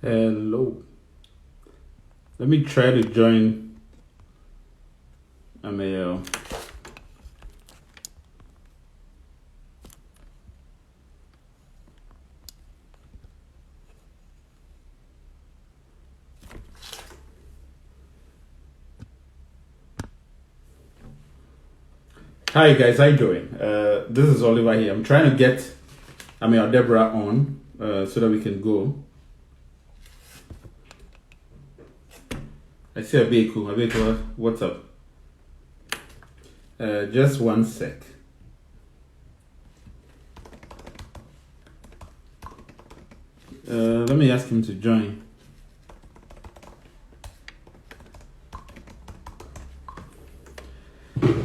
Hello. Let me try to join Ameyaw. Hi guys, how you doing? This is Oliver here. I'm trying to get Ameyaw Debrah on so that we can go. I see Abeku. Abeku, what's up? Just one sec. Let me ask him to join.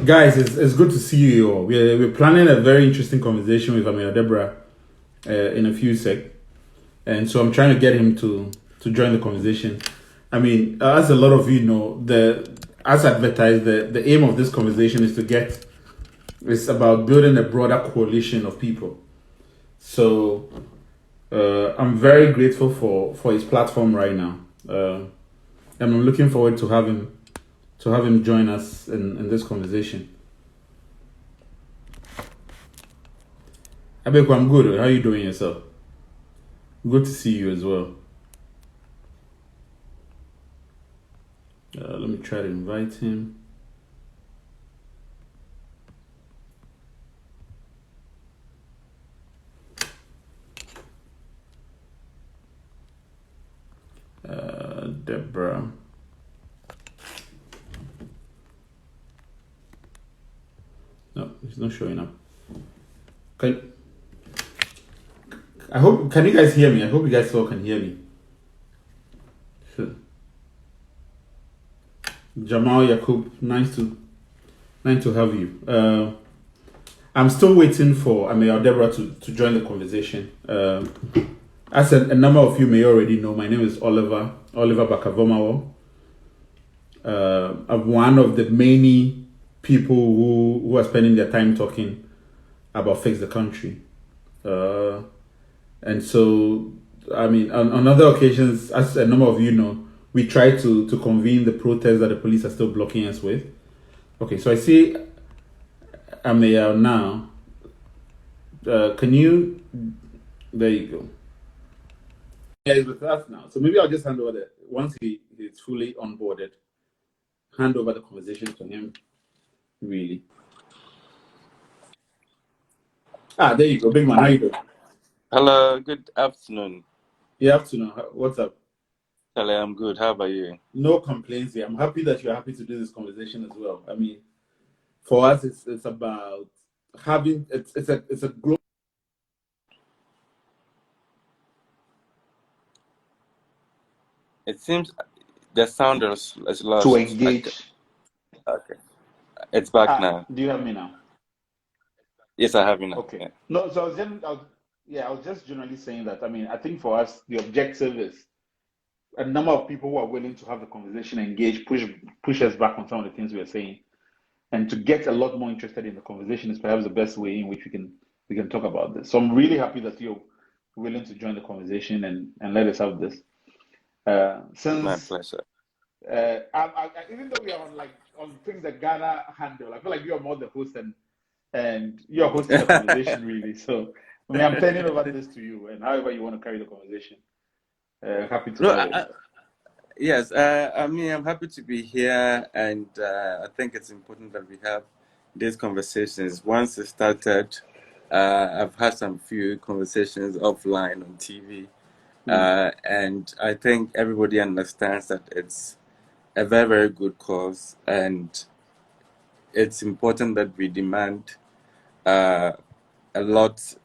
Guys, it's good to see you all. We're planning a very interesting conversation with Ameyaw Debrah in a few sec. And so I'm trying to get him to join the conversation. I mean, as a lot of you know, as advertised, the aim of this conversation is about building a broader coalition of people. So I'm very grateful for his platform right now, and I'm looking forward to have him join us in this conversation. Abeku, I'm good. How are you doing yourself? Good to see you as well. Let me try to invite him. Debrah. No, he's not showing up. Can you guys hear me? I hope you guys all can hear me. Sure. Jamal Yakub, nice to have you. I'm still waiting for Ameyaw Debrah to join the conversation. As a number of you may already know, my name is Oliver Bakavomawo. I'm one of the many people who are spending their time talking about Fix the Country. And so, I mean, on other occasions, as a number of you know, we try to convene the protests that the police are still blocking us with. Okay, so I see Ameyaw now. Can you? There you go. Yeah, he's with us now. So maybe I'll just hand over once he's fully onboarded, hand over the conversation to him. Really. There you go, big man. How you doing? Hello, good afternoon. Good afternoon. What's up? Hello, I'm good. How about you? No complaints here. I'm happy that you're happy to do this conversation as well. I mean, for us, it's about having it's a global. It seems the sound is To lost. engage. Okay, it's back now. Do you have me now? Yes, I have you now. Okay. Yeah. No, so I was just generally saying that. I mean, I think for us, the objective is a number of people who are willing to have the conversation, engage, push us back on some of the things we are saying, and to get a lot more interested in the conversation is perhaps the best way in which we can talk about this. So I'm really happy that you're willing to join the conversation and let us have this. My Since pleasure. even though we are on things that Ghana handle, I feel like you're more the host and you're hosting the conversation really. So I mean, I'm turning over this to you, and however you want to carry the conversation, happy to No, have it. yes, I mean, I'm happy to be here, and I think it's important that we have these conversations. Once it started, I've had some few conversations offline on TV, and I think everybody understands that it's a very, very good cause, and it's important that we demand uh, a lot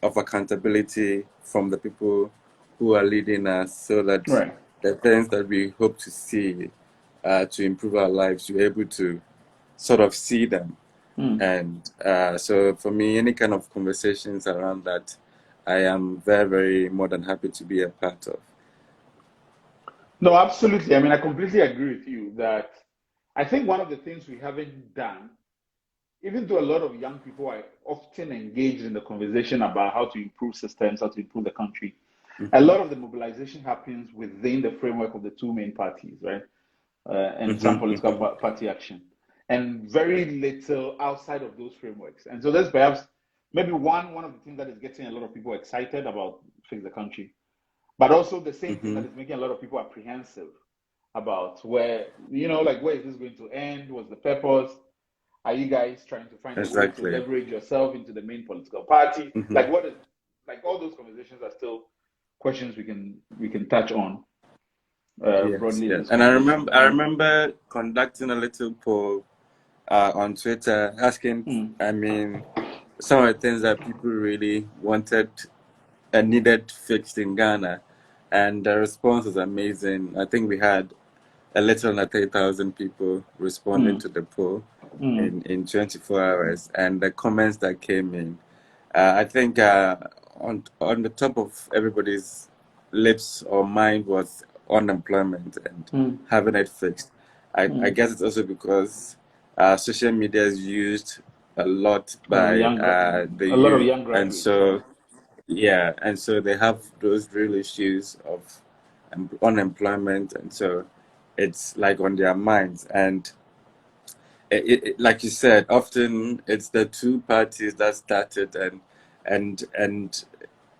of accountability from the people who are leading us so that Right. the things that we hope to see to improve our lives, we're able to sort of see them. And so for me, any kind of conversations around that, I am very, very more than happy to be a part of. No, absolutely. I mean, I completely agree with you that I think one of the things we haven't done, even though a lot of young people are often engaged in the conversation about how to improve systems, how to improve the country, a Mm-hmm. lot of the mobilization happens within the framework of the two main parties, right? And some political Mm-hmm. party action, and very little outside of those frameworks. And so that's perhaps maybe one of the things that is getting a lot of people excited about Fix the Country, but also the same thing Mm-hmm. that is making a lot of people apprehensive about where, like, where is this going to end? What's the purpose? Are you guys trying to find a way to Exactly. leverage yourself into the main political party? Mm-hmm. Like, what is, like, all those conversations are still questions we can touch on Yes, broadly in yes. this And I conversation. remember I remember conducting a little poll on Twitter asking, Mm, I mean, some of the things that people really wanted and needed fixed in Ghana, and the response was amazing. I think we had a little under 3,000 people responding mm, to the poll mm, in 24 hours, and the comments that came in, I think on the top of everybody's lips or mind was unemployment and mm, having it fixed. I mm. guess it's also because social media is used a lot And by the a lot of youth, young and graduates, right? so yeah, and so they have those real issues of unemployment, and so it's like on their minds. And like you said, often it's the two parties that started and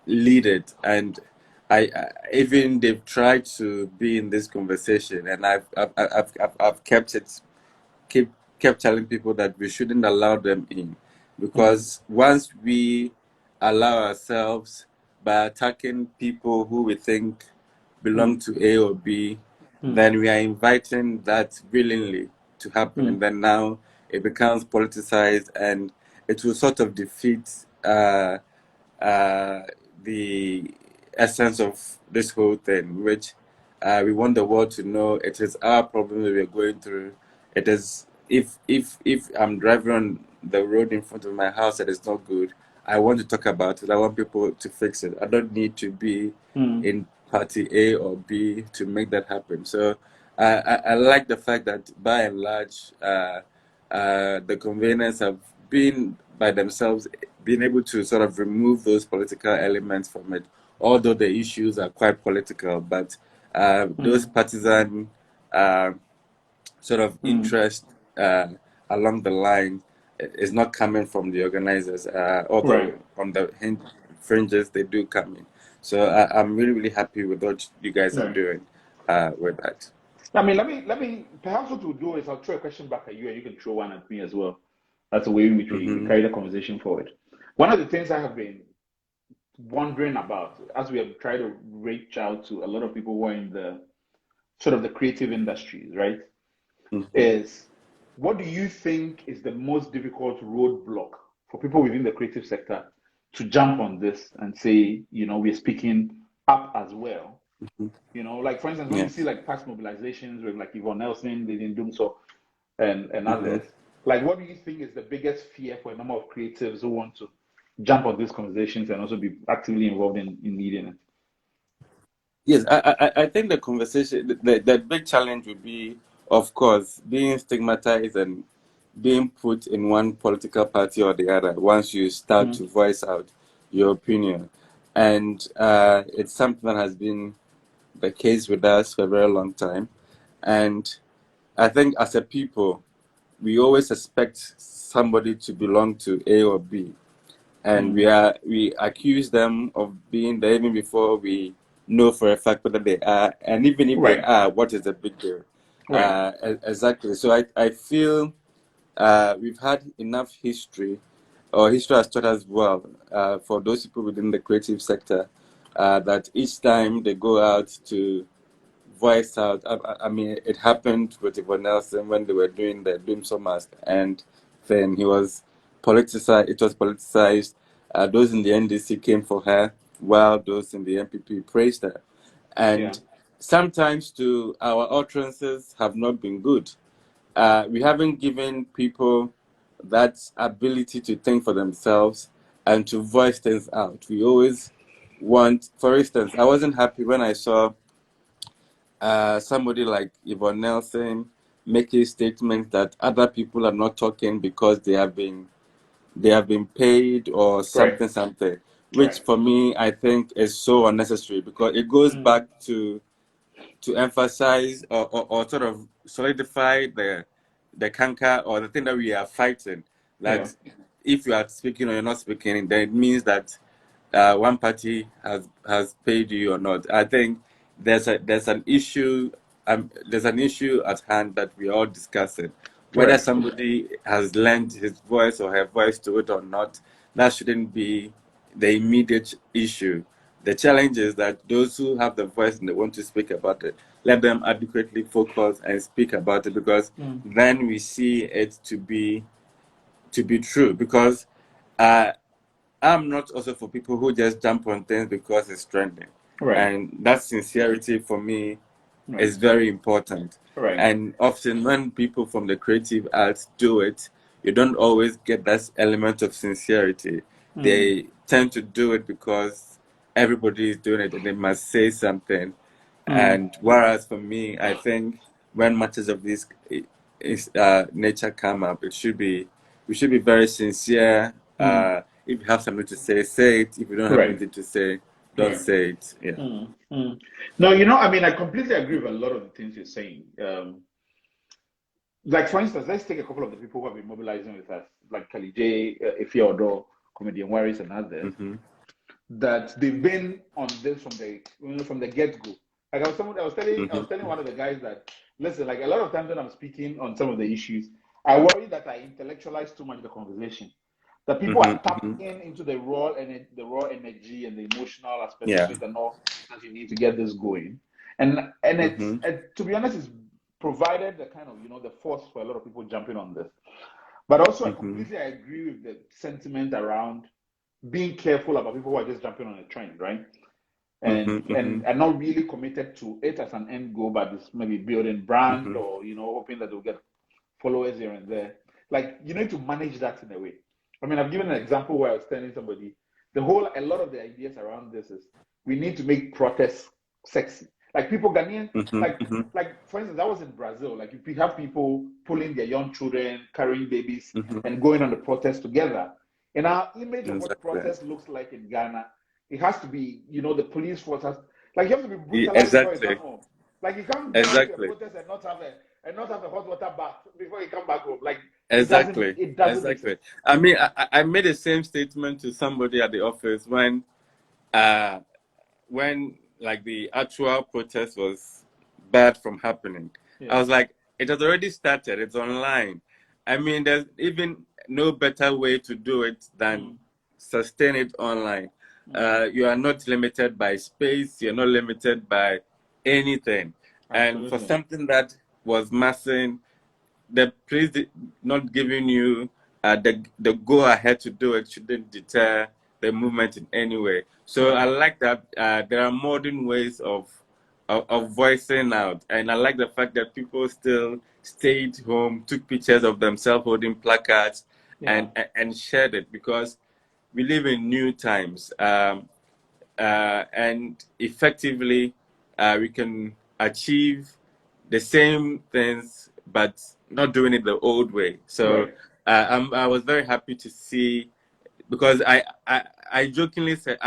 lead it. And I even they've tried to be in this conversation, and I've keep kept telling people that we shouldn't allow them in, Mm, because once we allow ourselves by attacking people who we think belong mm, to A or B, mm, then we are inviting that willingly to happen, mm, and then now it becomes politicized, and it will sort of defeat uh, the essence of this whole thing, which we want the world to know it is our problem that we are going through. It is if I'm driving on the road in front of my house that is not good, I want to talk about it. I want people to fix it. I don't need to be mm, in party A or B to make that happen. So I like the fact that by and large the conveners have been by themselves being able to sort of remove those political elements from it, although the issues are quite political, but those mm, partisan sort of mm. interest along the line is not coming from the organizers, Right, although on the fringes they do come in. So I'm really, really happy with what you guys are right. doing with that. I mean, let me. Perhaps what we'll do is I'll throw a question back at you, and you can throw one at me as well. That's the way in which we Mm-hmm. carry the conversation forward. One of the things I have been wondering about as we have tried to reach out to a lot of people who are in the sort of the creative industries, right? Mm-hmm. Is what do you think is the most difficult roadblock for people within the creative sector to jump on this and say, we're speaking up as well? Like, for instance, when you see Yes. like past mobilizations with like Yvonne Nelson, Lillian Doomso, and Mm-hmm. others, like, what do you think is the biggest fear for a number of creatives who want to jump on these conversations and also be actively involved in leading it? Yes, I think the conversation, the big challenge would be, of course, being stigmatized and being put in one political party or the other once you start Mm, to voice out your opinion. And it's something that has been the case with us for a very long time. And I think as a people, we always expect somebody to belong to A or B, and mm, we accuse them of being there even before we know for a fact whether they are, and even if they right, are, what is the big deal? right. Exactly. So I feel we've had enough history, or history has taught us well, for those people within the creative sector, that each time they go out to voice out. I mean, it happened with Yvonne Nelson when they were doing the Doom So Mask, and then he was politicized. It was politicized. Those in the NDC came for her, while those in the MPP praised her. Yeah, And sometimes, too, our utterances have not been good. We haven't given people that ability to think for themselves and to voice things out. We always want, for instance, I wasn't happy when I saw somebody like Yvonne Nelson make a statement that other people are not talking because they have been paid or right. something. which for me I think is so unnecessary because it goes back to emphasize or sort of solidify the canker or the thing that we are fighting. That if you are speaking or you're not speaking, then it means that one party has paid you or not. I think there's an issue at hand that we are all discussing. Whether somebody has lent his voice or her voice to it or not, that shouldn't be the immediate issue. The challenge is that those who have the voice and they want to speak about it, let them adequately focus and speak about it, because then we see it to be true. Because I'm not also for people who just jump on things because it's trending. And that sincerity for me is very important. And often when people from the creative arts do it, you don't always get that element of sincerity. They tend to do it because everybody is doing it and they must say something. And whereas for me, I think when matters of this nature come up, we should be very sincere. If you have something to say it. If you don't have anything to say, don't say it. No, I mean, I completely agree with a lot of the things you're saying. Like, for instance, let's take a couple of the people who have been mobilizing with us, like Kali J, Ifeodo, Comedian Warriors, and others, that they've been on this from the get-go. Like I was telling one of the guys that, listen, like a lot of times when I'm speaking on some of the issues, I worry that I intellectualize too much the conversation. That people are tapping into the raw energy and the emotional aspect of it and all that you need to get this going. And it's to be honest, it's provided the kind of the force for a lot of people jumping on this. But also, I completely agree with the sentiment around being careful about people who are just jumping on a trend, right? And are not really committed to it as an end goal, but it's maybe building brand or hoping that they'll get followers here and there. Like, you need to manage that in a way. I mean, I've given an example where I was telling somebody a lot of the ideas around this is we need to make protests sexy. Like people Ghanaian, like for instance, I was in Brazil. Like if we have people pulling their young children, carrying babies, and going on the protest together. In our image of what protest looks like in Ghana, it has to be, the police force has, like you have to be brutalized before you come home. Like you can't go to a protest and not have a hot water bath before you come back home. Like it doesn't make sense. I mean, I made the same statement to somebody at the office when like the actual protest was barred from happening. I was like, it has already started. It's online. I mean, there's even no better way to do it than sustain it online. You are not limited by space. You're not limited by anything. Absolutely. And for something that was massing, the police not giving you the go ahead to do it shouldn't deter the movement in any way. So I like that there are modern ways of voicing out, and I like the fact that people still stayed home, took pictures of themselves holding placards, and shared it, because we live in new times, and effectively we can achieve the same things, but not doing it the old way. So I was very happy to see, because I jokingly said,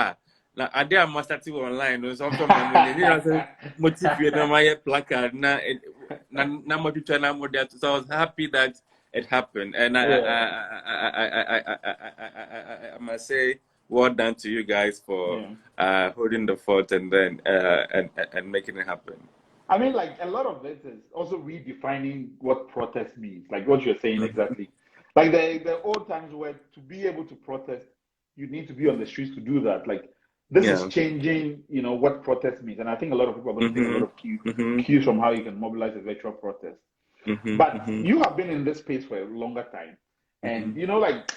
now I did a start online. So I was happy that it happened, and I must say, well done to you guys for holding the fort and then and making it happen. I mean, like a lot of this is also redefining what protest means, like what you're saying exactly. Like the old times where to be able to protest, you need to be on the streets to do that. Like this is changing, what protest means. And I think a lot of people are going to take a lot of cues from how you can mobilize a virtual protest. But you have been in this space for a longer time. And, like,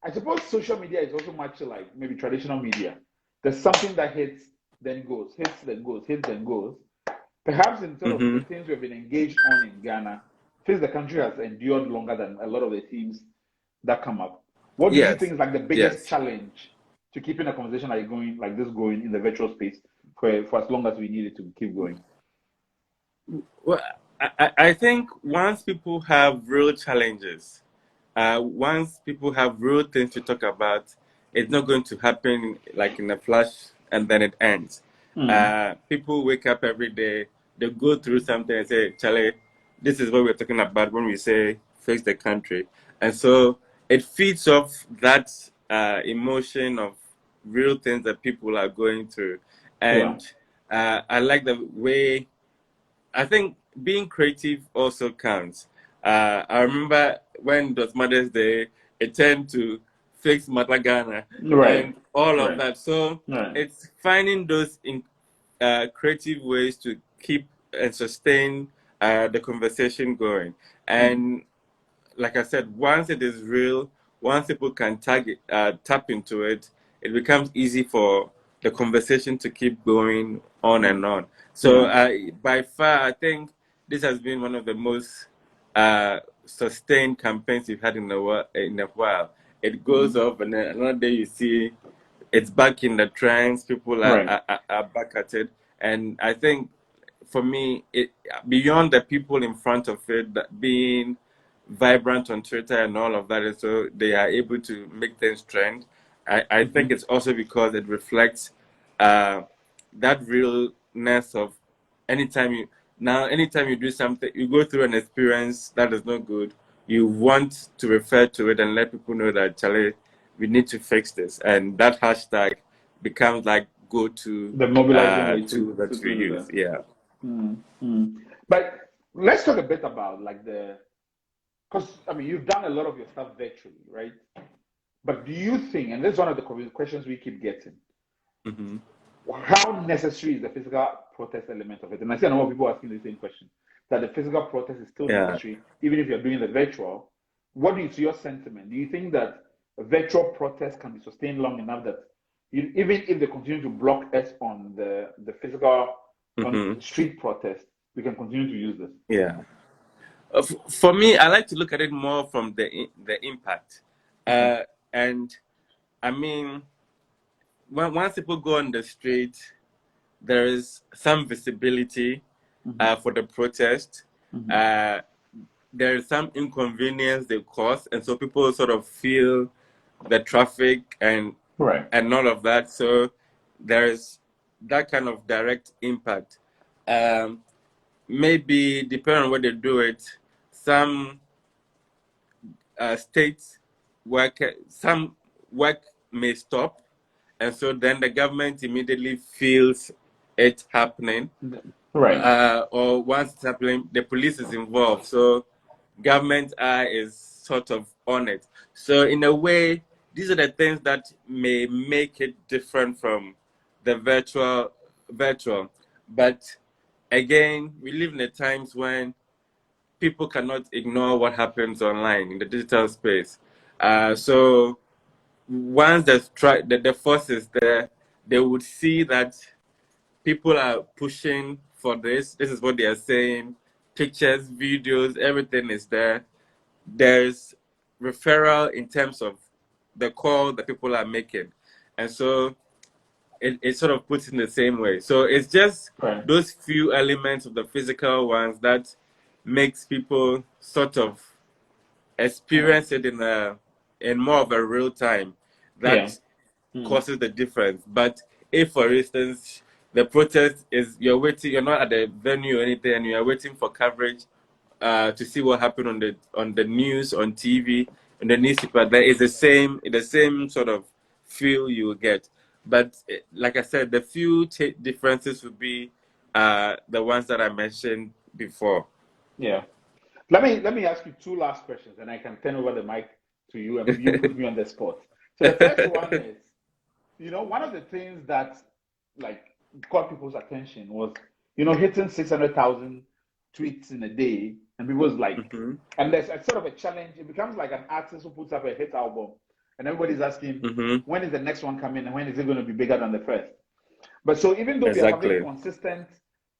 I suppose social media is also much like maybe traditional media. There's something that hits, then goes, hits, then goes, hits, then goes. Perhaps in sort of the things we've been engaged on in Ghana, FixTheCountry has endured longer than a lot of the themes that come up. What do you think is like the biggest challenge to keeping a conversation like this going in the virtual space for as long as we need it to keep going? Well, I think once people have real challenges, once people have real things to talk about, it's not going to happen like in a flash and then it ends. People wake up every day, they go through something and say, Charlie, this is what we're talking about when we say fix the country. And so it feeds off that emotion of real things that people are going through. And I like the way, I think being creative also counts. I remember when it was Mother's Day, it turned to fix Matagana and all of that. So it's finding those creative ways to keep and sustain the conversation going. And like I said, once it is real, once people can tap into it, it becomes easy for the conversation to keep going on and on. So by far, I think this has been one of the most sustained campaigns we've had in a while. It goes off, and then another day you see it's back in the trends. People are back at it, and I think for me, beyond the people in front of it, that being vibrant on Twitter and all of that, and so they are able to make things trend. I think it's also because it reflects that realness of anytime you do something, you go through an experience that is not good, you want to refer to it and let people know that, Charlie, we need to fix this, and that hashtag becomes like go to the mobilizing way tool that we use. But let's talk a bit about like because I mean you've done a lot of your stuff virtually, right? But do you think, and this is one of the questions we keep getting, how necessary is the physical protest element of it? And I see a number of people asking the same question, that the physical protest is still necessary, even if you're doing the virtual. What is your sentiment? Do you think that a virtual protest can be sustained long enough that even if they continue to block us on the physical on street protest, we can continue to use this? Yeah. For me, I like to look at it more from the impact. And I mean, once people go on the street, there is some visibility for the protest. There is some inconvenience they cause, and so people sort of feel the traffic and all of that. So there is that kind of direct impact. Maybe depending on where they do it, some states some work may stop, and so then the government immediately feels it happening. Or once it's happening, the police is involved, so government eye is sort of on it. So in a way, these are the things that may make it different from the virtual. But again, we live in the times when people cannot ignore what happens online in the digital space. So once the force is there, they would see that people are pushing for this. This is what they are saying. Pictures, videos, everything is there. There's referral in terms of the call that people are making. And so it sort of puts in the same way. So it's just those few elements of the physical ones that makes people sort of experience it in more of a real time that causes the difference. But if, for instance, the protest is you're not at the venue or anything, and you're waiting for coverage to see what happened on the news, on TV, in the newspaper, there is the same sort of feel you will get. But like I said, the few differences would be the ones that I mentioned before. Let me ask you two last questions, and I can turn over the mic to you, and you put me on the spot. So the first one is, one of the things that like caught people's attention was, hitting 600,000 tweets in a day, and people's like, and there's a sort of a challenge. It becomes like an artist who puts up a hit album, and everybody's asking, when is the next one coming, and when is it going to be bigger than the first? But so even though we are having consistent,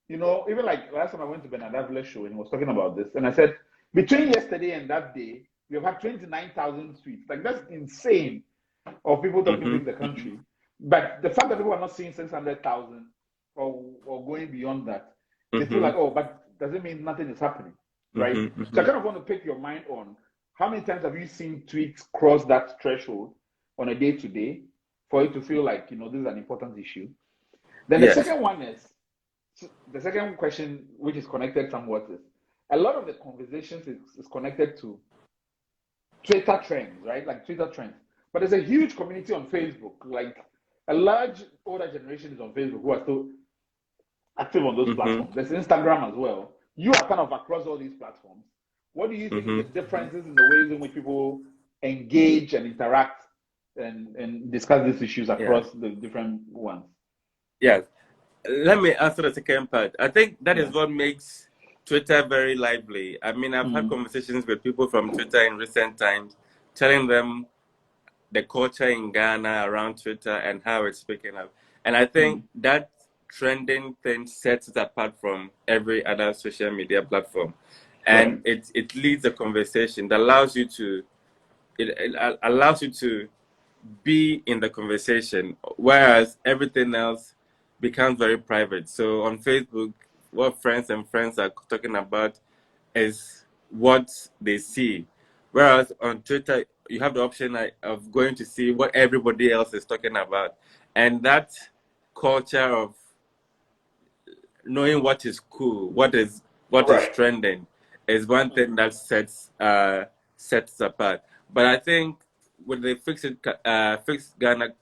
even like last time I went to Benadavile's show and he was talking about this, and I said, between yesterday and that day, we have had 29,000 tweets. Like, that's insane of people talking to the country. But the fact that people are not seeing 600,000 or going beyond that, they feel like, oh, but does it mean nothing is happening, right? So I kind of want to pick your mind on how many times have you seen tweets cross that threshold on a day-to-day for it to feel like, this is an important issue. Then the Yes. second one is, the second question, which is connected somewhat, is a lot of the conversations is connected to Twitter trends, right? Like Twitter trends. But there's a huge community on Facebook. Like a large older generation is on Facebook who are still active on those platforms. There's Instagram as well. You are kind of across all these platforms. What do you think is the differences in the ways in which people engage and interact and discuss these issues across the different ones? Yes. Let me answer the second part. I think that is what makes Twitter very lively. I mean, I've had conversations with people from Twitter in recent times, telling them the culture in Ghana around Twitter and how it's picking up. And I think that trending thing sets it apart from every other social media platform. And it leads a conversation that allows you to be in the conversation, whereas everything else becomes very private. So on Facebook, what friends and friends are talking about is what they see. Whereas on Twitter, you have the option of going to see what everybody else is talking about. And that culture of knowing what is cool, what is trending, is one thing that sets apart. But I think with the Fix Ghana,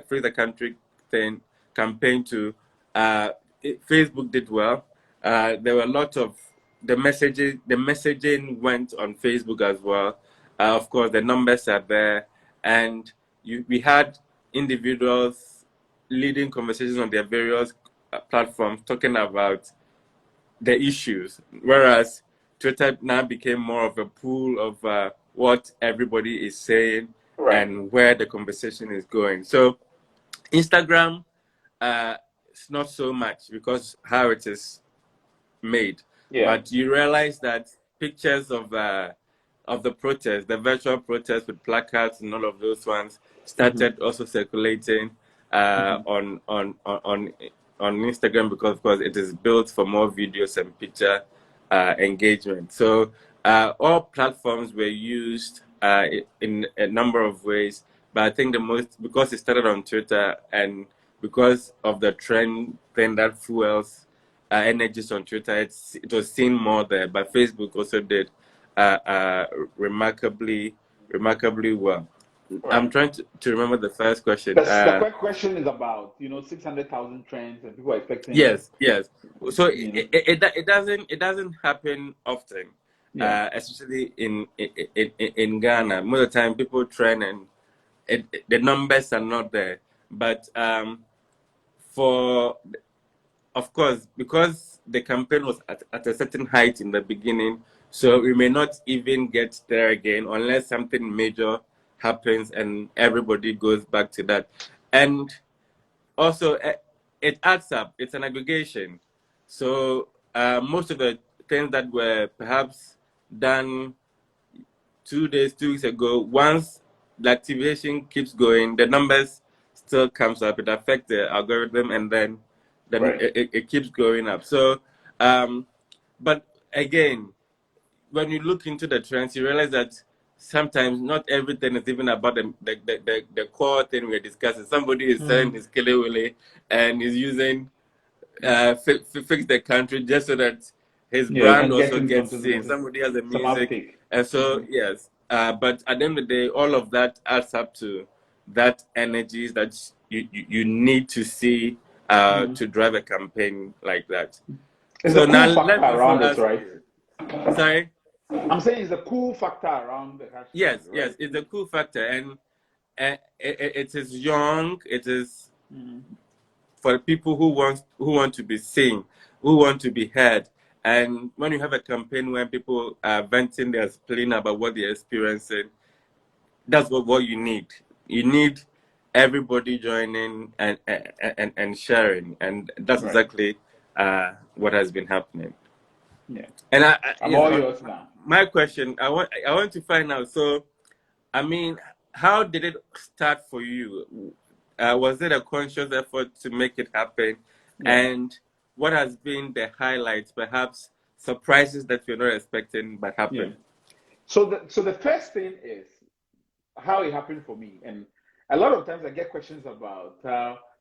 Fix the Country thing campaign too, Facebook did well. There were a lot of the messaging went on Facebook as well. Of course, the numbers are there, and we had individuals leading conversations on their various platforms talking about the issues, whereas Twitter now became more of a pool of what everybody is saying and where the conversation is going. So Instagram, it's not so much because how it is made, but you realize that pictures of the protest, the virtual protest with placards and all of those ones, started also circulating on Instagram because, of course, it is built for more videos and picture engagement. So all platforms were used in a number of ways, but I think the most, because it started on Twitter and because of the trend thing that fuels energies on Twitter, it was seen more there. But Facebook also did remarkably well. I'm trying to remember the first question. The first question is about 600,000 trends and people are expecting. Yes. So it doesn't happen often, especially in Ghana. Most of the time, people trend and the numbers are not there. But of course, because the campaign was at a certain height in the beginning, so we may not even get there again unless something major happens and everybody goes back to that. And also, it adds up. It's an aggregation. So most of the things that were perhaps done 2 weeks ago, once the activation keeps going, the numbers still comes up. It affects the algorithm, and then it keeps going up. So, but again, when you look into the trends, you realize that sometimes not everything is even about the core thing we're discussing. Somebody is selling his Kelewele and is using Fix the Country just so that his brand also gets seen. Somebody has the music. And so, yes. But at the end of the day, all of that adds up to that energy that you need to see to drive a campaign like that. It's So a cool now factor let me around ask it, right? you. Sorry? I'm saying it's a cool factor around the hashtag. Yes, right? it's a cool factor. And it is young. It is for people who want to be seen, who want to be heard. And when you have a campaign where people are venting their spleen about what they're experiencing, that's what you need. You need everybody joining and sharing, and that's exactly what has been happening. Yeah. And I'm all yours now. My question, I want to find out. So, I mean, how did it start for you? Was it a conscious effort to make it happen? And what has been the highlights, perhaps surprises that you're not expecting but happened? So the first thing is how it happened for me. And a lot of times I get questions about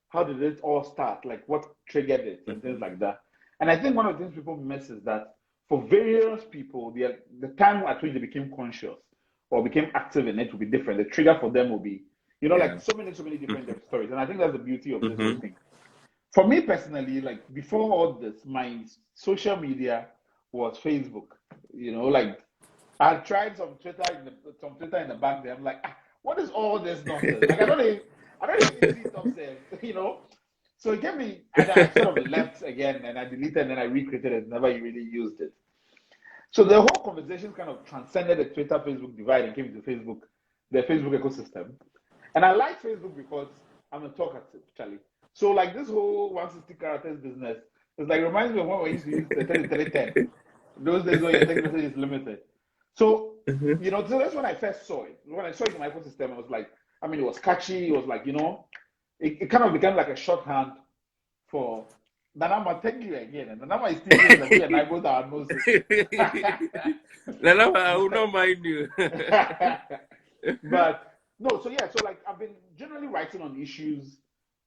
how did it all start, like what triggered it and things like that. And I think one of the things people miss is that for various people, the time at which they became conscious or became active in it will be different. The trigger for them will be, like so many different stories. And I think that's the beauty of this whole thing. For me personally, like before all this, my social media was Facebook. Like I tried some Twitter in the back there. I'm like, what is all this nonsense? Like I don't even see stuff there, So it gave me, and I sort of left again, and I deleted, and then I recreated it. Never really used it. So the whole conversation kind of transcended the Twitter Facebook divide and came into the Facebook ecosystem. And I like Facebook because I'm a talkative, Charlie. So like this whole 160 characters business is like reminds me of when we used to use the 30. Those days when your text message is limited. So so that's when I first saw it. When I saw it in my ecosystem, I was like, it was catchy. It was like, it kind of became like a shorthand for Nanama. Thank you again. And Nanama is still using the and I go to our noses. Nanama, I will not mind you. But no, so like I've been generally writing on issues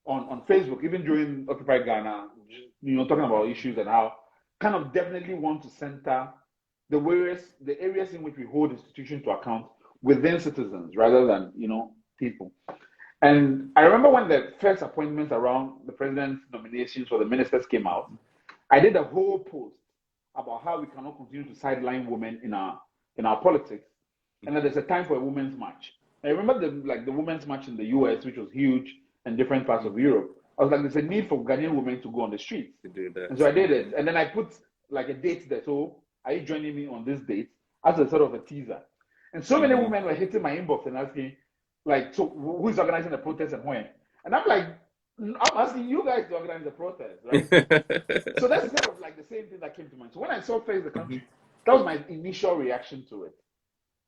on Facebook, even during Occupy Ghana, talking about issues and how kind of definitely want to center the areas in which we hold institutions to account within citizens rather than, people. And I remember when the first appointments around the president's nominations for the ministers came out, I did a whole post about how we cannot continue to sideline women in our politics, and that there's a time for a women's march. I remember the women's march in the US, which was huge in different parts of Europe. I was like, there's a need for Ghanaian women to go on the streets. And so I did it. And then I put like a date there. So are you joining me on this date as a sort of a teaser? And so many women were hitting my inbox and asking, like, so who's organizing the protest and when? And I'm like, I'm asking you guys to organize the protest, right? So that's sort of like the same thing that came to mind. So when I saw FixTheCountry, that was my initial reaction to it.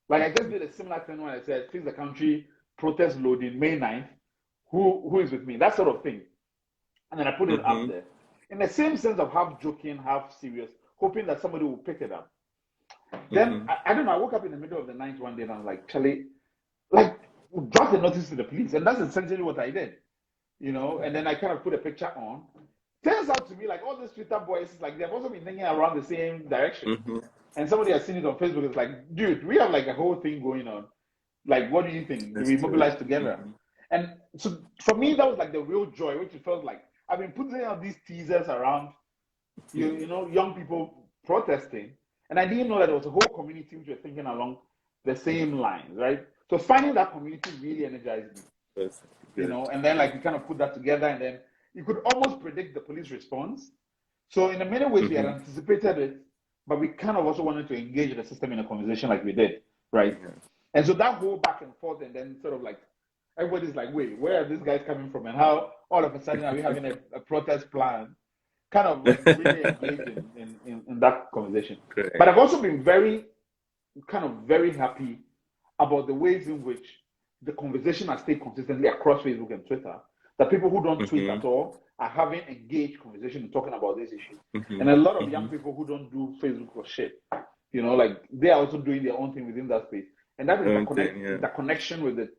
Like I just did a similar thing when I said FixTheCountry protest loading May 9th. Who is with me? That sort of thing. And then I put it up there. In the same sense of half joking, half serious, hoping that somebody will pick it up. Then I don't know, I woke up in the middle of the night one day and I was like, Charlie, like drop the notice to the police. And that's essentially what I did. And then I kind of put a picture on. Turns out to me, like all these Twitter boys, like they've also been thinking around the same direction. And somebody has seen it on Facebook. It's like, dude, we have like a whole thing going on. Like, what do you think? Do we mobilize together? And so for me, that was like the real joy, which it felt like I've been putting out these teasers around, young people protesting. And I didn't know that there was a whole community which were thinking along the same lines, right? So finding that community really energized me. And then like we kind of put that together, and then you could almost predict the police response. So in many ways we had anticipated it, but we kind of also wanted to engage the system in a conversation like we did, right? And so that whole back and forth, and then sort of like everybody's like, wait, where are these guys coming from, and how all of a sudden are we having a protest plan? Kind of like really engaged in that conversation. Correct. But I've also been very happy about the ways in which the conversation has stayed consistently across Facebook and Twitter. That people who don't tweet at all are having engaged conversation and talking about this issue. And a lot of young people who don't do Facebook or shit, like they are also doing their own thing within that space. And that is the connection with the,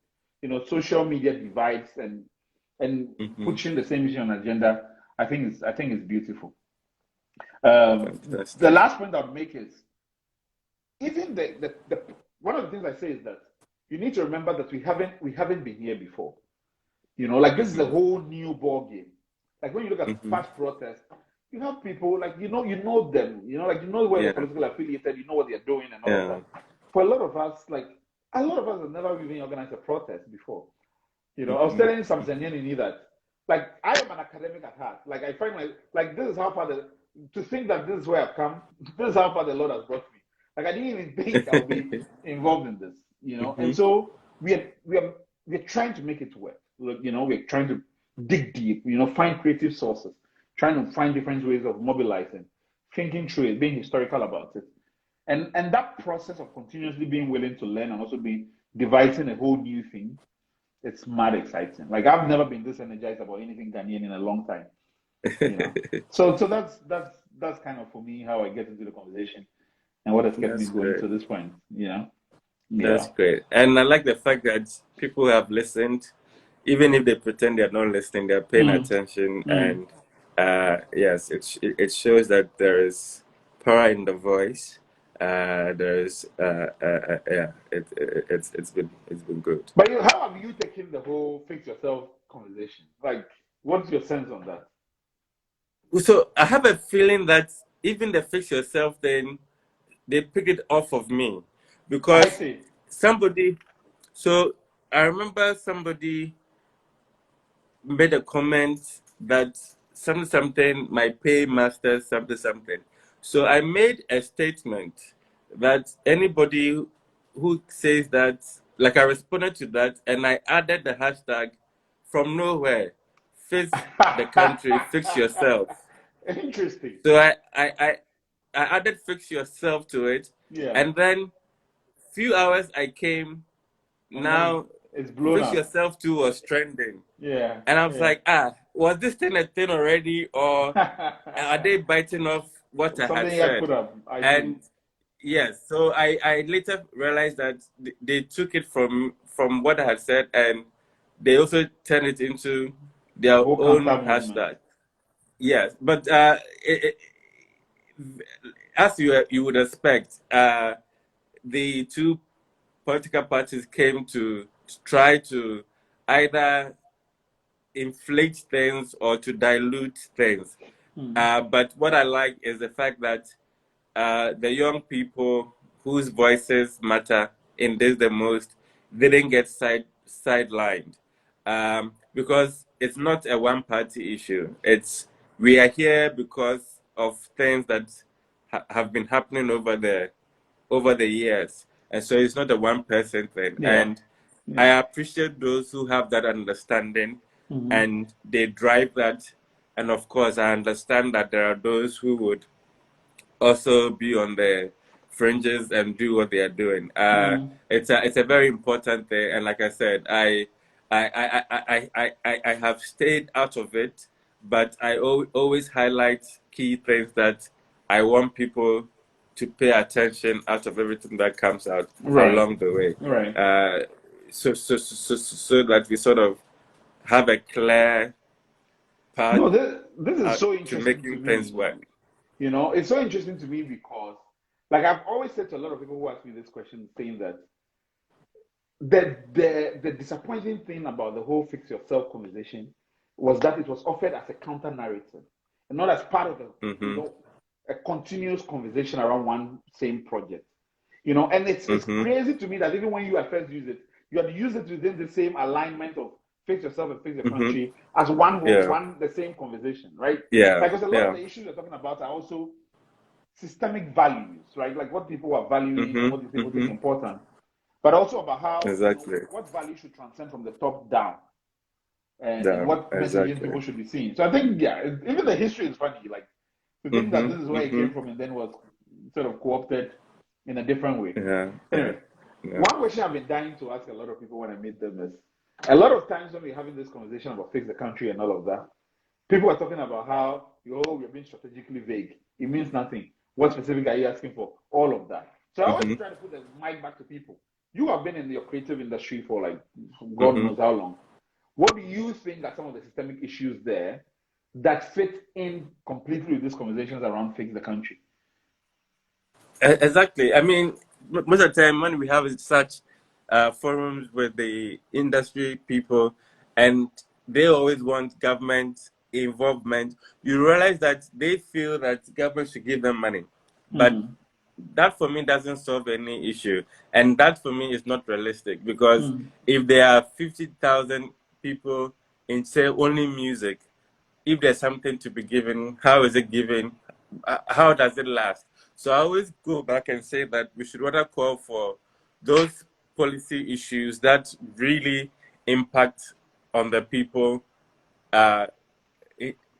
social media divides and pushing the same issue on agenda. I think it's beautiful. The last point I'll make is even the one of the things I say is that you need to remember that we haven't been here before. Like this is a whole new ball game. Like when you look at past protests, you have people like them, like where they're politically affiliated, what they're doing and all of that. For a lot of us, have never even organized a protest before. I was telling some Zanyanini that like I am an academic at heart. Like I find this is how far to think that this is where I've come, this is how far the Lord has brought me. Like I didn't even think I would be involved in this, And so we're trying to make it work. We're trying to dig deep, find creative sources, trying to find different ways of mobilizing, thinking through it, being historical about it. And that process of continuously being willing to learn and also devising a whole new thing, it's mad exciting. Like I've never been this energized about anything Ghanaian in a long time. So that's kind of for me how I get into the conversation and what has kept me going to this point. That's great. And I like the fact that people have listened even if they pretend they're not listening, they're paying attention. And yes, it shows that there is power in the voice. There's yeah, it's been good. But how have you taken the whole fix yourself conversation? Like, what's your sense on that? So I have a feeling that even the fix yourself thing, they picked it off of me, I because see. somebody. So I remember somebody made a comment that something my paymaster something. So I made a statement that anybody who says that, like, I responded to that, and I added the hashtag from nowhere, fix the country, fix yourself. Interesting. So I added fix yourself to it, Yeah. and then few hours I came, And now it's blown fix up. yourself too was trending. Yeah. And I was like, was this thing a thing already, or are they biting off what I had Something you had said? put up. And yes, so I later realized that they took it from what I had said, and they also turned it into their whole own counter movement. hashtag. Yes, but as you would expect, the two political parties came to try to either inflate things or to dilute things. But what I like is the fact that the young people whose voices matter in this the most didn't get sidelined, because it's not a one-party issue. We are here because of things that have been happening over the years, and so it's not a one-person thing. And I appreciate those who have that understanding and they drive that. And of course, I understand that there are those who would also be on the fringes and do what they are doing. It's a very important thing, and like I said, I have stayed out of it, but I always highlight key things that I want people to pay attention out of everything that comes out along the way. Right. So that we sort of have a clear path No, this is so to interesting making to me. things work. You know, it's so interesting to me because, like, I've always said to a lot of people who ask me this question, saying that the disappointing thing about the whole fix yourself conversation was that it was offered as a counter narrative and not as part of a continuous conversation around one same project. You know, and it's crazy to me that even when you at first use it, you had used it within the same alignment of fix yourself and fix the country as one the same conversation, right? Yeah. Because a lot of the issues you're talking about are also systemic values, right? Like what people are valuing and what people think important, but also about how what value should transcend from the top down, and what messaging people should be seeing. So I think even the history is funny. Like to think that this is where it came from and then was sort of co-opted in a different way. Anyway, one question I've been dying to ask a lot of people when I meet them is, a lot of times when we're having this conversation about fix the country and all of that, people are talking about how we're being strategically vague. It means nothing. What specific are you asking for? All of that. So I always try to put the mic back to people. You have been in your creative industry for like God knows how long. What do you think are some of the systemic issues there that fit in completely with these conversations around fix the country? Exactly. I mean, most of the time when we have such forums with the industry people, and they always want government involvement, you realize that they feel that government should give them money. But that for me doesn't solve any issue. And that for me is not realistic, because if there are 50,000 people in, say, only music, if there's something to be given, how is it given? How does it last? So I always go back and say that we should rather call for those policy issues that really impact on the people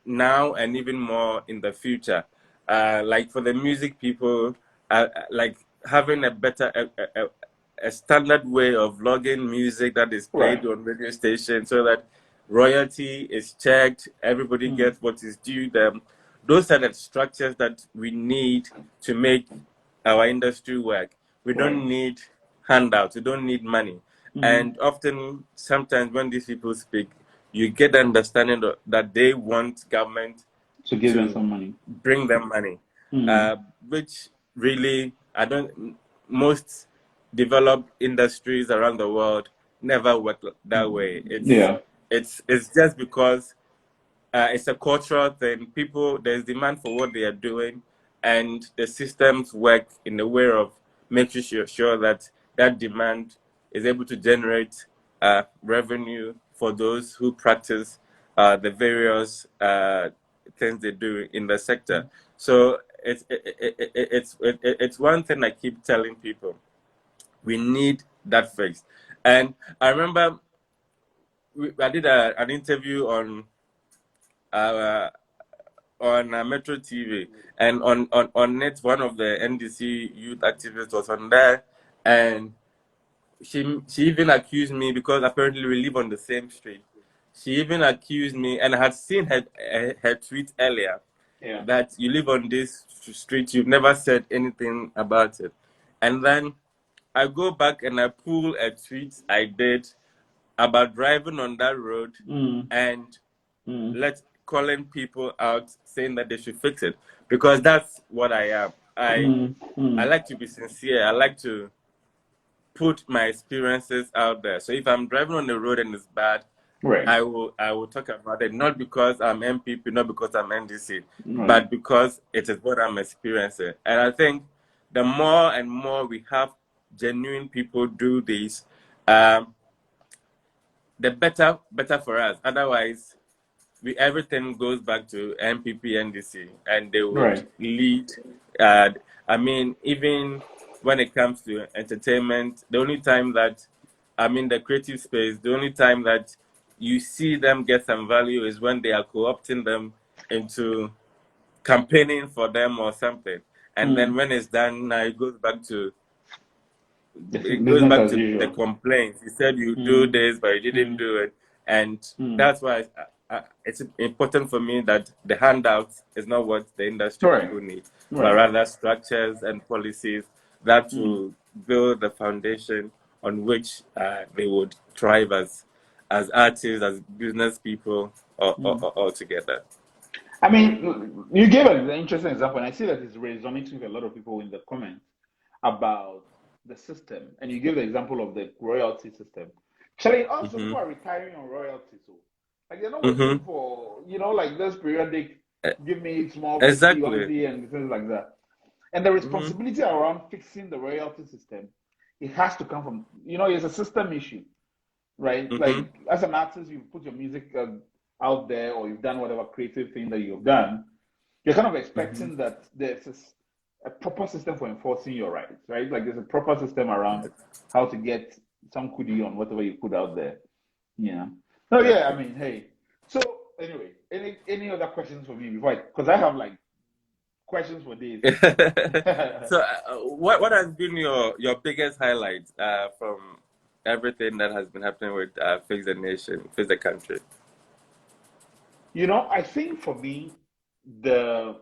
now and even more in the future. Like for the music people, like having a better, a standard way of logging music that is played on radio stations, so that royalty is checked, everybody gets what is due them. Those are the structures that we need to make our industry work. We don't need handouts. We don't need money. And often, sometimes when these people speak, you get the understanding that they want government to give them some money, bring them money, which really, most developed industries around the world never work that way. It's just because it's a cultural thing. There's demand for what they are doing, and the systems work in a way of making sure that that demand is able to generate revenue for those who practice the various things they do in the sector. So it's one thing I keep telling people: we need that fixed. And I remember I did an interview on Metro TV, and on it, one of the NDC youth activists was on there, and she even accused me, because apparently we live on the same street. She even accused me, and I had seen her tweet earlier, that you live on this street, you've never said anything about it. And then I go back and I pull a tweet I did about driving on that road and calling people out, saying that they should fix it, because that's what I am. I like to be sincere. I like to put my experiences out there. So if I'm driving on the road and it's bad, I will talk about it, not because I'm MPP, not because I'm NDC, but because it is what I'm experiencing. And I think the more and more we have genuine people do this, the better for us. Otherwise, everything goes back to MPP, NDC, and they would lead. I mean, even when it comes to entertainment, the only time that I'm in the creative space, the only time that you see them get some value is when they are co-opting them into campaigning for them or something. And then when it's done, now it goes back to the complaints. You said you do this, but you didn't do it. And that's why it's important for me that the handouts is not what the industry people need, but rather structures and policies that will build the foundation on which they would thrive as artists, as business people, all together. I mean, you gave an interesting example, and I see that it's resonating with a lot of people in the comments about the system. And you gave the example of the royalty system. Actually, also people are retiring on royalties. So, like, they're not waiting for, like those periodic, give me small 50, 150 and things like that. And the responsibility around fixing the royalty system, it has to come from, it's a system issue, right? Like, as an artist, you put your music out there, or you've done whatever creative thing that you've done, you're kind of expecting that there's a proper system for enforcing your rights, right? Like, there's a proper system around how to get some kudi on whatever you put out there. No, yeah, I mean, hey. So anyway, any other questions for me before because I have like questions for days. So what has been your biggest highlight from everything that has been happening with Fix the Nation, Fix the Country? I think for me, the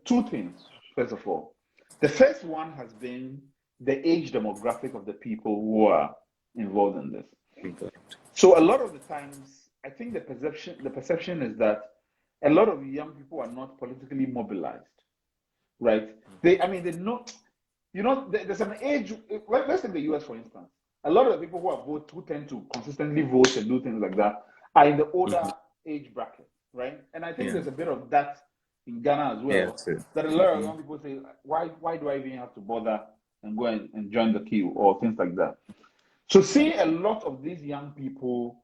two things, first of all. The first one has been the age demographic of the people who are involved in this. So a lot of the times, I think the perception is that a lot of young people are not politically mobilized, right? They're not, there's an age, let's take the US for instance. A lot of the people who tend to consistently vote and do things like that are in the older age bracket, right? And I think there's a bit of that in Ghana as well, that a lot of young people say, why do I even have to bother and go and join the queue or things like that? So seeing a lot of these young people,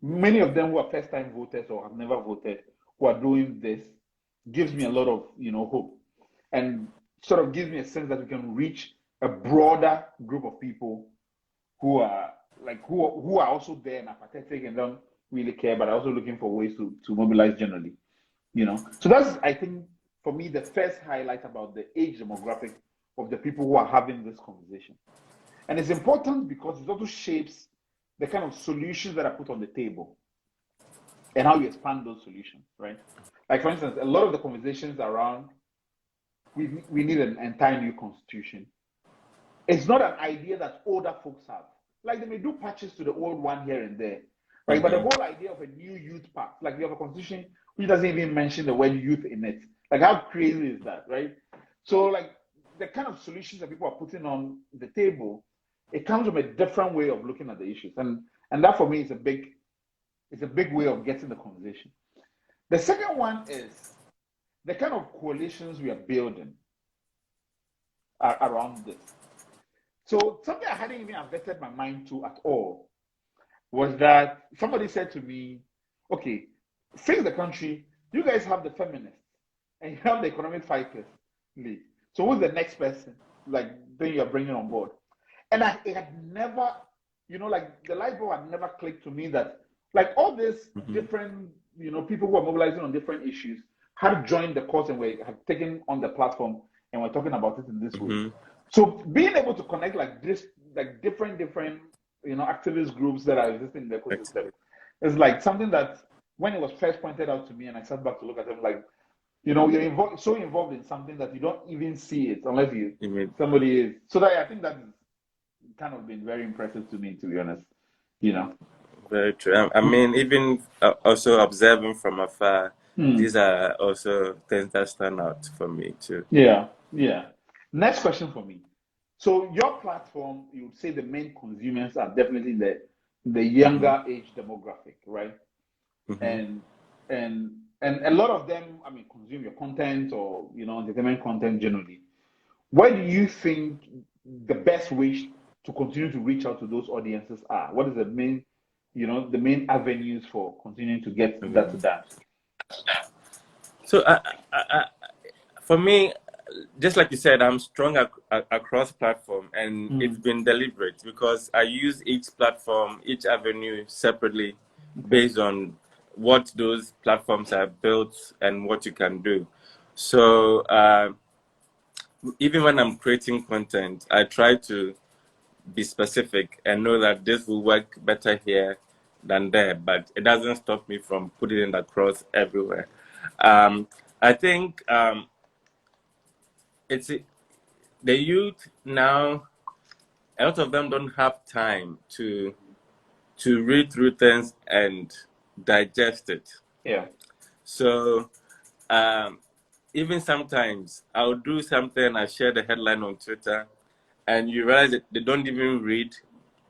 many of them who are first-time voters or have never voted, who are doing this, gives me a lot of hope, and sort of gives me a sense that we can reach a broader group of people who are also there and apathetic and don't really care, but are also looking for ways to mobilize generally. So that's, I think, for me, the first highlight about the age demographic of the people who are having this conversation. And it's important because it also shapes the kind of solutions that are put on the table and how you expand those solutions, right? Like, for instance, a lot of the conversations around we need an entire new constitution. It's not an idea that older folks have. like they may do patches to the old one here and there, right? But the whole idea of a new youth pact, like you have a constitution which doesn't even mention the word youth in it. Like how crazy is that, right? So like the kind of solutions that people are putting on the table, it comes from a different way of looking at the issues, and that for me is a big way of getting the conversation. The second one is the kind of coalitions we are building around this. So something I hadn't even invested my mind to at all was that somebody said to me, okay, Fix the Country, you guys have the feminists and you have the economic fighters lead. So who's the next person like then you're bringing on board? And it had never, like the light bulb had never clicked to me that like all these different, people who are mobilizing on different issues had joined the cause and have taken on the platform and we're talking about it in this way. So being able to connect like this, like different, activist groups that are existing in the ecosystem is like something that when it was first pointed out to me and I sat back to look at it, like, you're so involved in something that you don't even see it unless somebody is. So that I think that has kind of been very impressive to me, to be honest. Very true. I mean, even also observing from afar, these are also things that stand out for me too. Yeah. Next question for me. So your platform, you would say the main consumers are definitely the younger age demographic, right? And a lot of them, I mean, consume your content or entertainment content generally. What do you think the best way to continue to reach out to those audiences are? What is the main, the main avenues for continuing to get that to that? So for me, just like you said, I'm strong across platform, and it's been deliberate because I use each platform, each avenue separately based on what those platforms are built and what you can do. So even when I'm creating content, I try to be specific and know that this will work better here than there, but it doesn't stop me from putting it across everywhere. I think it's the youth now. A lot of them don't have time to read through things and digest it. Yeah. So even sometimes I'll do something, I share the headline on Twitter, and you realize that they don't even read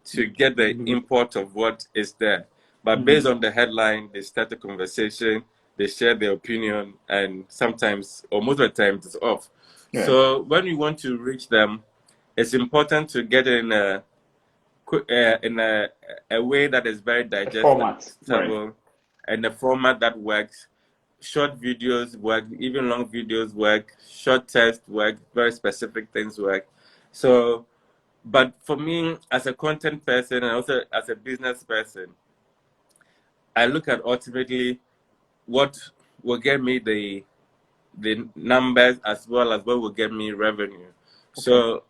to get the import of what is there. But based on the headline, they start a conversation, they share their opinion, and sometimes, or most of the time, it's off. Yeah. So when you want to reach them, it's important to get in a way that is very digestible, and a format that works. Short videos work, even long videos work, short text work, very specific things work. So, but for me, as a content person and also as a business person, I look at ultimately what will get me the numbers as well as what will get me revenue. So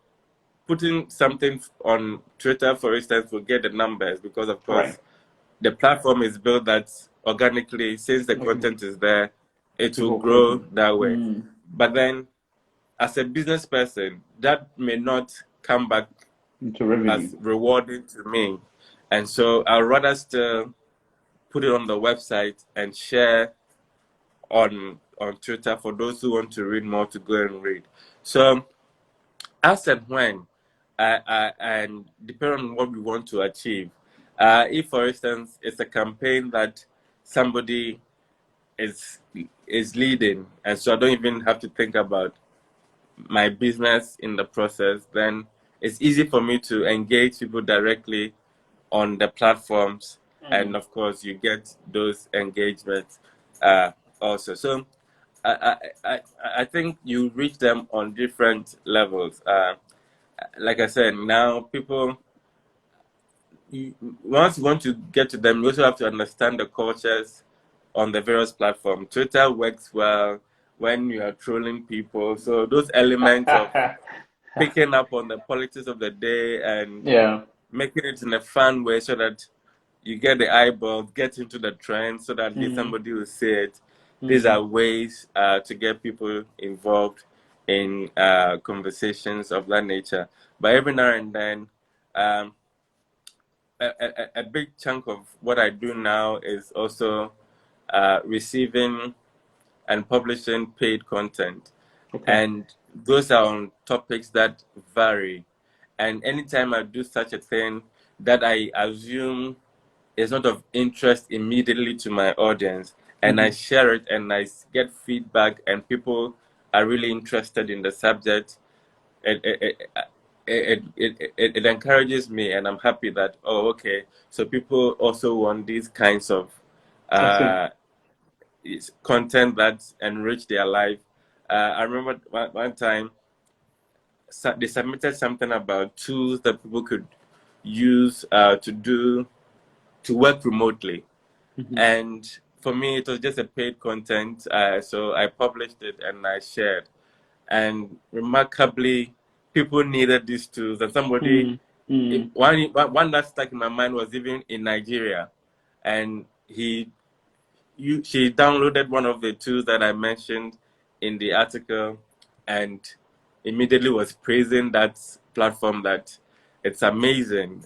putting something on Twitter, for instance, will get the numbers because, of course, the platform is built that organically, since the content is there, it will grow that way. But then, as a business person, that may not come back as rewarding to me. And so I'd rather still put it on the website and share on Twitter for those who want to read more to go and read. So as and when, and depending on what we want to achieve, if, for instance, it's a campaign that somebody is leading, and so I don't even have to think about my business in the process, then it's easy for me to engage people directly on the platforms, and of course you get those engagements also. So I think you reach them on different levels. Like I said, now people, once you want to get to them, you also have to understand the cultures on the various platforms. Twitter works well when you are trolling people. So those elements of picking up on the politics of the day and making it in a fun way so that you get the eyeballs, get into the trend so that somebody will see it. These are ways to get people involved in conversations of that nature. But every now and then, a big chunk of what I do now is also receiving and publishing paid content. Okay. And those are on topics that vary. And anytime I do such a thing that I assume is not of interest immediately to my audience, and I share it and I get feedback and people are really interested in the subject, it encourages me, and I'm happy that, oh, okay, so people also want these kinds of content that enrich their life. I remember one time they submitted something about tools that people could use to work remotely. And for me, it was just a paid content. So I published it and I shared. And remarkably, people needed these tools. And somebody, one that stuck in my mind was even in Nigeria. And she downloaded one of the tools that I mentioned in the article and immediately was praising that platform, that it's amazing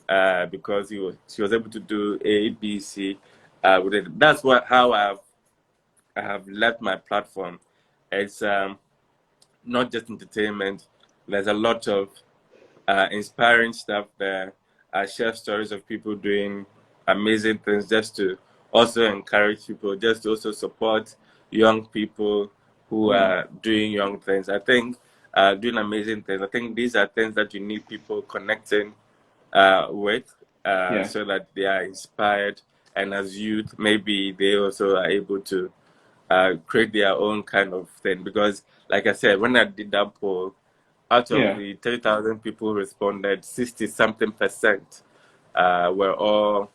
because she was able to do A, B, C with it. That's how I have left my platform. It's not just entertainment. There's a lot of inspiring stuff there. I share stories of people doing amazing things just to also encourage people, just to also support young people who are doing young things. I think doing amazing things. I think these are things that you need people connecting with so that they are inspired. And as youth, maybe they also are able to create their own kind of thing. Because, like I said, when I did that poll, out of the 30,000 people who responded, 60-something% were all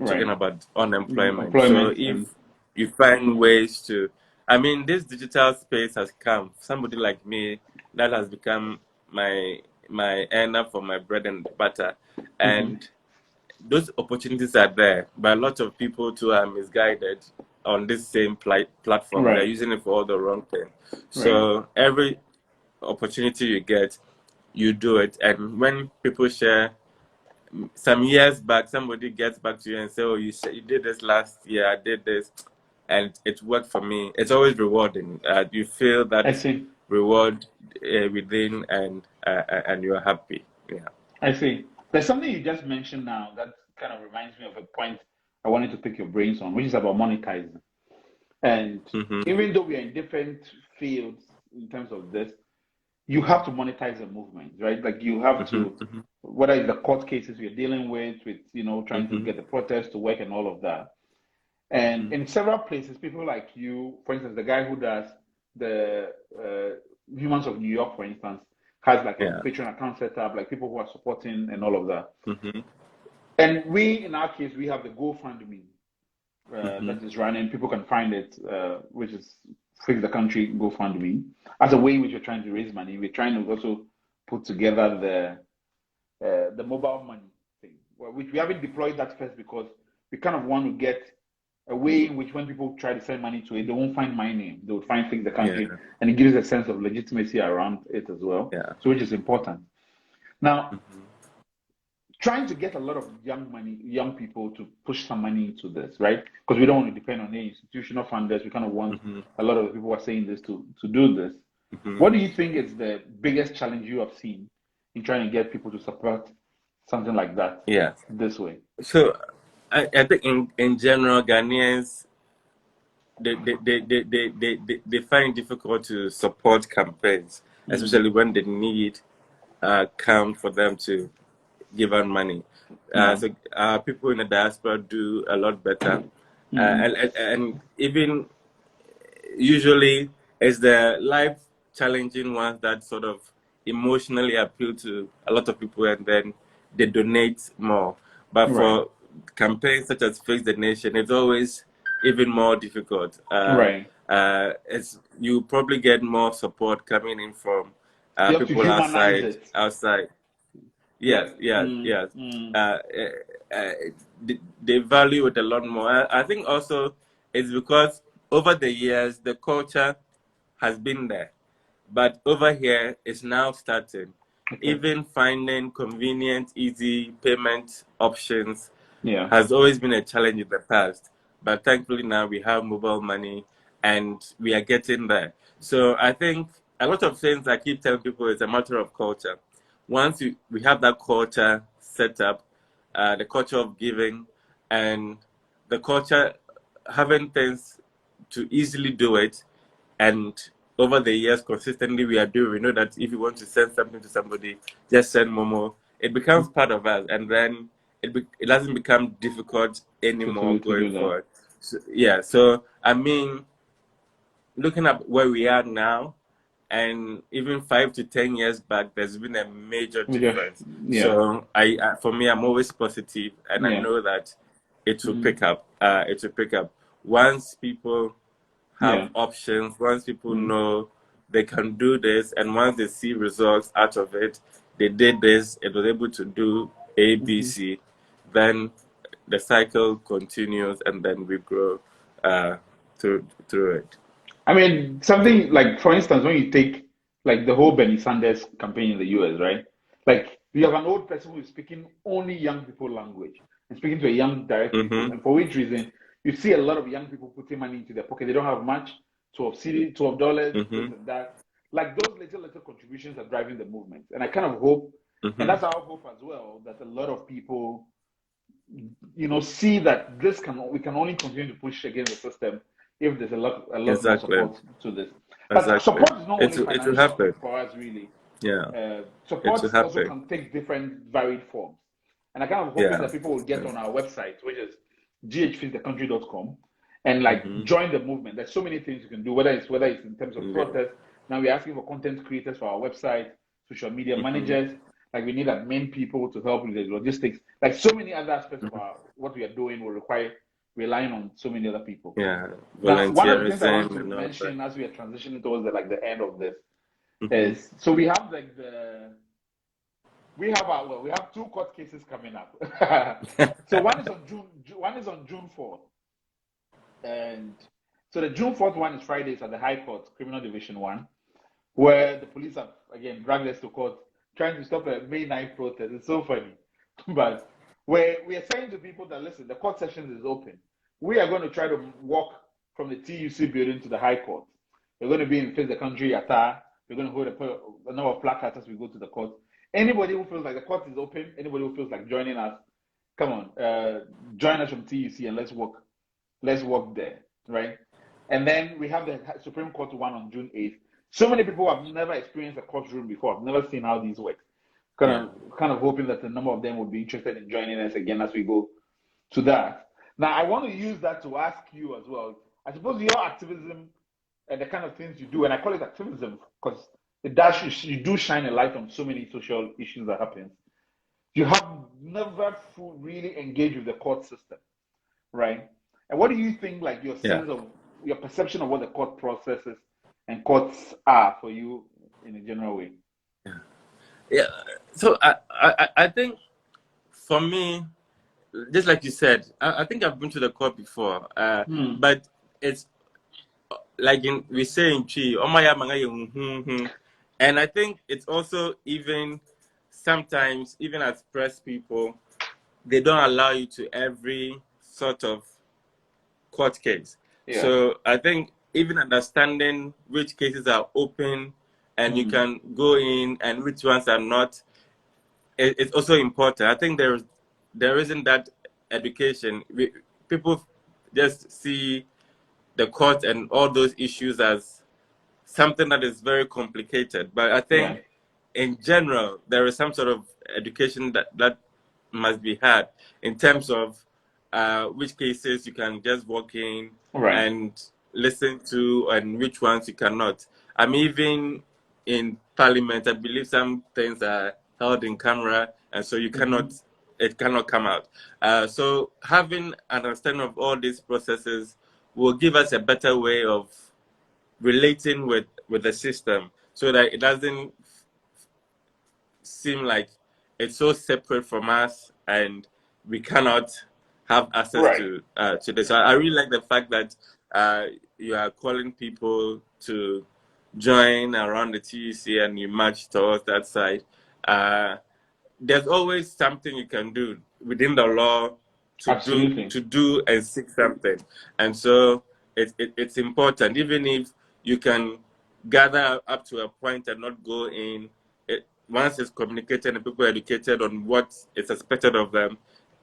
talking about unemployment. So if you find ways to, I mean, this digital space has come. Somebody like me, that has become my earner for my bread and butter. And those opportunities are there, but a lot of people too are misguided on this same platform. They're using it for all the wrong thing. So every opportunity you get, you do it. And when people share, some years back, somebody gets back to you and say, oh, you did this last year, I did this, and it worked for me. It's always rewarding. You feel that reward within, and you're happy. Yeah. I see. There's something you just mentioned now that kind of reminds me of a point I wanted to pick your brains on, which is about monetizing. And even though we are in different fields in terms of this, you have to monetize the movement, right? Like you have to, whether it's the court cases we're dealing with trying to get the protest to work and all of that. And in several places, people like you, for instance, the guy who does the Humans of New York, for instance, has like a Patreon account set up, like people who are supporting and all of that. And we, in our case, we have the GoFundMe that is running. People can find it, which is FixTheCountry GoFundMe, as a way in which we're trying to raise money. We're trying to also put together the mobile money thing, which we haven't deployed that first because we kind of want to get a way in which when people try to send money to it, they won't find my name. They would find FixTheCountry, and it gives a sense of legitimacy around it as well. So which is important. Now, trying to get a lot of young people to push some money into this, right? Because we don't want to depend on any institutional funders. We kind of want a lot of the people who are saying this to do this. What do you think is the biggest challenge you have seen in trying to get people to support something like that this way? So I think in general, Ghanaians, they find it difficult to support campaigns, especially when the need come for them to give out money. So people in the diaspora do a lot better. And even usually it's the life challenging ones that sort of emotionally appeal to a lot of people, and then they donate more. But for campaigns such as Fix the Nation, it's always even more difficult. You probably get more support coming in from people outside. Yes. They value it a lot more. I think also it's because over the years the culture has been there, but over here it's now starting. even finding convenient, easy payment options Yeah. has always been a challenge in the past. But thankfully now we have mobile money and we are getting there. So I think a lot of things I keep telling people is a matter of culture. Once we have that culture set up, the culture of giving and the culture having things to easily do it, and over the years consistently we know that if you want to send something to somebody, just send Momo. It becomes part of us, and then it doesn't become difficult anymore To going do that. forward. So, yeah, so I mean, looking at where we are now, and even 5 to 10 years back, there's been a major difference. Yeah. So for me, I'm always positive, and I know that it will pick up. It will pick up once people have options, once people know they can do this, and once they see results out of it, they did this, it was able to do A, B, C, then the cycle continues, and then we grow through it. I mean, something like, for instance, when you take like the whole Bernie Sanders campaign in the US, right? Like you have an old person who is speaking only young people language and speaking to a young direct people, and for which reason you see a lot of young people putting money into their pocket. They don't have much, $12, this and that. Like those little contributions are driving the movement, and I kind of hope, and that's our hope as well, that a lot of people, see that we can only continue to push against the system if there's a lot more support to this. But support is not only financial for us, really. Yeah. Support also can take different varied forms. And I kind of hoping that people will get on our website, which is ghfixthecountry.com, and like join the movement. There's so many things you can do, whether it's in terms of protest. Now we're asking for content creators for our website, social media managers. Like we need admin people to help with the logistics. Like so many other aspects of what we are doing will require relying on so many other people. Yeah. Now, one of the things I want to mention as we are transitioning towards the end of this is, so we have we have 2 court cases coming up. So one is on June 4th. And so the June 4th one is Fridays at the High Court, Criminal Division 1, where the police have again dragged us to court trying to stop a May 9th protest. It's so funny. But we are saying to people that, listen, the court sessions is open. We are going to try to walk from the TUC building to the High Court. We're going to be in FixTheCountry Atta. We're going to hold a number of placards as we go to the court. Anybody who feels like the court is open, anybody who feels like joining us, come on, join us from TUC and let's walk there, right? And then we have the Supreme Court one on June 8th. So many people have never experienced a courtroom before. I've never seen how these work. Kind of hoping that a number of them will be interested in joining us again as we go to that. Now, I want to use that to ask you as well. I suppose your activism and the kind of things you do, and I call it activism because you do shine a light on so many social issues that happen. You have never really engaged with the court system, right? And what do you think, like your sense of your perception of what the court processes and courts are for you in a general way? Yeah. So I think for me, just like you said, I think I've been to the court before, but it's like we say in Chi, and I think it's also even sometimes, even as press people, they don't allow you to every sort of court case. Yeah. So I think even understanding which cases are open and you can go in and which ones are not, it's also important. I think there isn't that education. People just see the court and all those issues as something that is very complicated. But I think in general, there is some sort of education that must be had in terms of which cases you can just walk in and listen to and which ones you cannot. I mean, even in Parliament, I believe some things are held in camera, and so you cannot, it cannot come out. So having an understanding of all these processes will give us a better way of relating with the system, so that it doesn't seem like it's so separate from us and we cannot have access to this. So I really like the fact that you are calling people to join around the TUC and you march towards that side. there's always something you can do within the law Absolutely. to do and seek something. And so it's important, even if you can gather up to a point and not go in. Once it's communicated and people are educated on what is expected of them,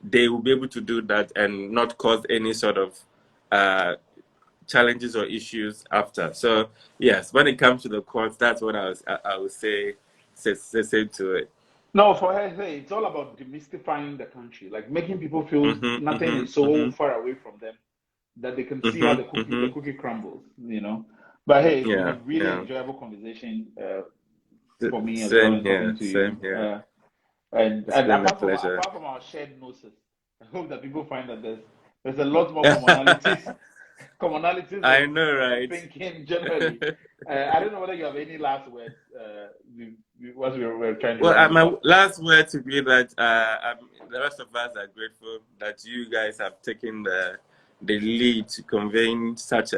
they will be able to do that and not cause any sort of challenges or issues after. So yes, when it comes to the courts, that's what I would say to it. No, for her, hey, it's all about demystifying the country, like making people feel nothing is so far away from them that they can see how the cookie crumbles, you know. But hey, it's been a really enjoyable conversation for me as well, Same and here, talking to same you. here. And It's been a apart pleasure. from our shared noses, I hope that people find that there's a lot more commonalities I of know, right? thinking generally. I don't know whether you have any last words. What we were trying to Well, wrap this my up. last word to be that the rest of us are grateful that you guys have taken the lead to conveying such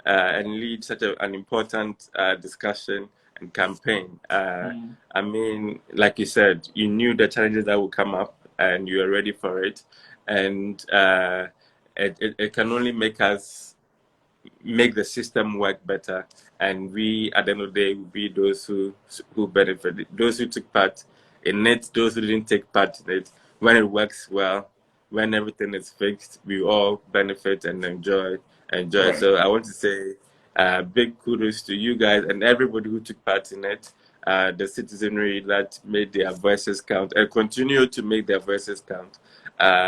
and lead such an important discussion and campaign. I mean, like you said, you knew the challenges that would come up and you were ready for it, and it can only make the system work better, and we at the end of the day will be those who benefited, those who took part in it, those who didn't take part in it. When it works well, when everything is fixed, we all benefit and enjoy. Right. So I want to say big kudos to you guys and everybody who took part in it, the citizenry that made their voices count and continue to make their voices count,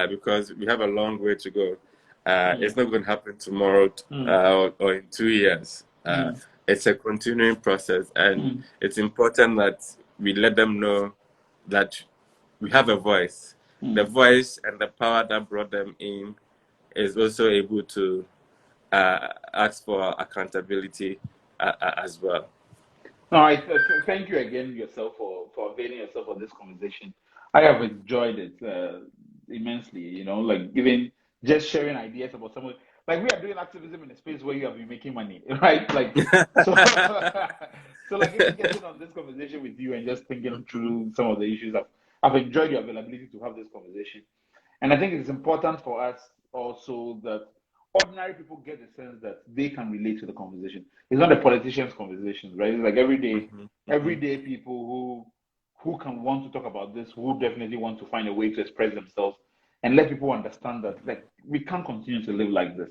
because we have a long way to go. It's not going to happen tomorrow or in 2 years. It's a continuing process, and it's important that we let them know that we have a voice. The voice and the power that brought them in is also able to ask for accountability as well. No, thank you again yourself for availing yourself for this conversation. I have enjoyed it immensely. You know, like even just sharing ideas about someone. Like we are doing activism in a space where you have been making money, right? Like so, so like even getting on this conversation with you and just thinking through some of the issues, I've enjoyed your availability to have this conversation, and I think it's important for us also that ordinary people get the sense that they can relate to the conversation. It's not a politician's conversation, right? It's like everyday people who can want to talk about this, who definitely want to find a way to express themselves and let people understand that like we can't continue to live like this.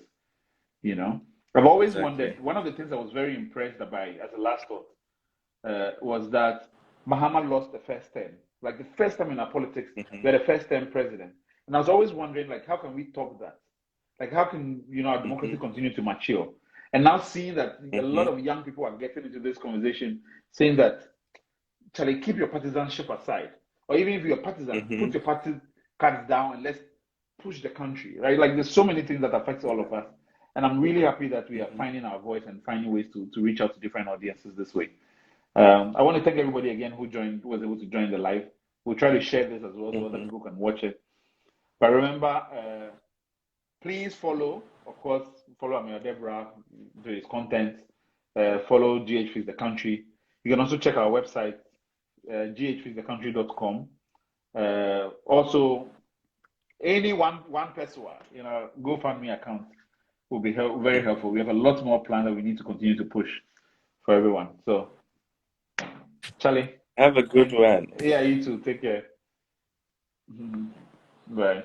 You know, I've always wondered. One of the things I was very impressed by as a last thought was that Mahama lost the first term, like the first time in our politics, we had a first term president, and I was always wondering like how can we top that? Like, how can our democracy continue to mature? And now seeing that a lot of young people are getting into this conversation, saying that, Charlie, keep your partisanship aside, or even if you're a partisan, put your party cards down and let's push the country, right? Like, there's so many things that affects all of us, and I'm really happy that we are finding our voice and finding ways to reach out to different audiences this way. I want to thank everybody again who was able to join the live. We'll try to share this as well so other people can watch it. But remember. Please follow, of course, follow Ameyaw Debrah, do his content, follow GH FixTheCountry. You can also check our website, ghfixthecountry.com. Also, any one Peswa, GoFundMe account will be very helpful. We have a lot more plans that we need to continue to push for everyone. So, Charlie. Have a good one. Yeah, you too. Take care. Bye.